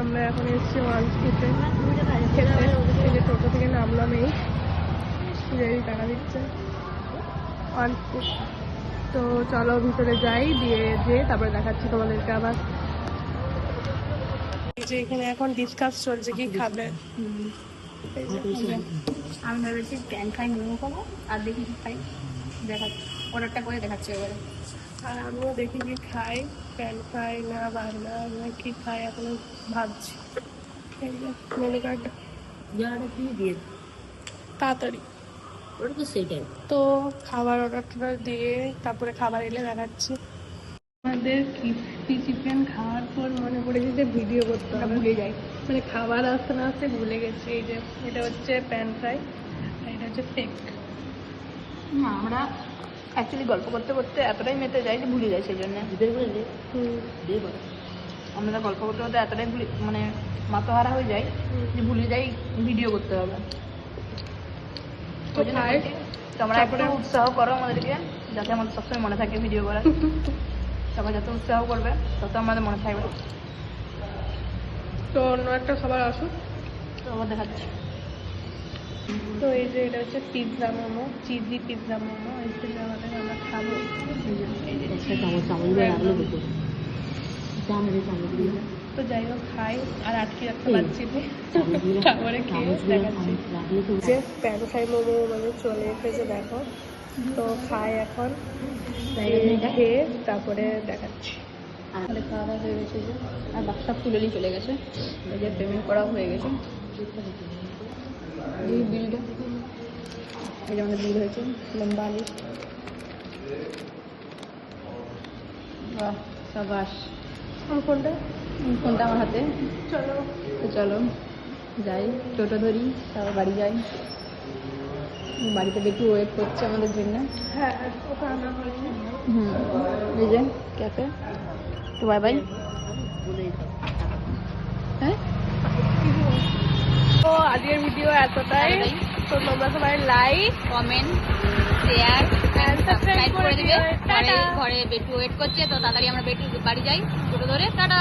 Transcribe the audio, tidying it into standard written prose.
আমরা এখন এসেছি ওয়ান স্ট্রিটে খেতে। এই যে টোটো থেকে নামলাম, এই যে টাকা দিচ্ছে ওয়ান স্ট্রিট। তো চলো ভিতরে যাই, দিয়ে তারপরে দেখাচ্ছি তোমাদেরকে আবার। এই যে এখানে এখন ডিসকাস চলছে কি খাবে। আমি ভেবেছি প্যান ফ্রাই মোমো খাবো, আর দেখি কি খাই, দেখাচ্ছি অর্ডারটা করে দেখাচ্ছি এবারে। আর আমিও দেখি কি খাই, প্যান ফ্রাই না বার্গার না কি খাই এখন ভাবছি। এই যে মেনু কার্ড যারা কি দিয়ে তাড়াতাড়ি। ওটা তো সেটাই। তো খাবার অর্ডারটা দিয়ে তারপরে খাবার এলে দেখাচ্ছি। আমাদের ক্রিস্পি চিকেন খাওয়ার পর মনে পড়েছে যে ভিডিও করতে হবে, ভুলে যাই। মানে খাবার আসতে না আসতে ভুলে গেছি। এই যে এটা হচ্ছে প্যান ফ্রাই আর এটা হচ্ছে ফেক। না, আমরা অ্যাকচুয়ালি গল্প করতে করতে এতটাই মেতে যাই যে ভুলে যাই, সেই জন্য আমরা গল্প করতে করতে এতটাই মানে মাথাহারা হয়ে যাই যে ভুলে যাই ভিডিও করতে হবে। ওই জন্য বলছি, তোমরা একটু উৎসাহ করো আমাদেরকে, যাতে আমাদের সবসময় মনে থাকে ভিডিও করার। সবাই যত উৎসাহ করবে তত আমাদের মনে থাকবে। তো অন্য একটা খাবার আসুক, তো আবার দেখাচ্ছি। তো এই যে এটা হচ্ছে pizza momo, cheesy pizza momo. এই যে আমাদের আমরা খাবো। তো যাই হোক খাই, আর আটকে রাখতে পারছি না, তারপরে খেয়ে দেখাচ্ছি। যে প্যান ফ্রাই মোমো মানে চলে এসেছে দেখো। তো খাই এখন, খেয়ে তারপরে দেখাচ্ছি। আমাদের খাওয়া দাওয়া হয়ে গেছে, যে আর বাক্সটা খুলে নিয়ে চলে গেছে। এই যে পেমেন্ট করা হয়ে গেছে, এই বিলটা, এই যে আমাদের বিল হয়েছে, লম্বা লিস্ট। বাহ সাবাস। কোনটা ফোনটা আমার হাতে। চলো তো চলো যাই, টোটো ধরি, তারপর বাড়ি যাই। বাড়িতে একটু ওয়েট করছে আমাদের জন্য। হ্যাঁ ওটা আনা হয়েছে। এই যে ক্যাফে। তো বাই বাই। হ্যাঁ, তো আজকের ভিডিও এতটাই। তো তোমরা সবাই লাইক, কমেন্ট, শেয়ার, সাবস্ক্রাইব করে দিবে। ঘরে বেটু ওয়েট করছে, তো তাড়াতাড়ি আমরা বেটু বাড়ি যাই টোটো ধরে। টাটা।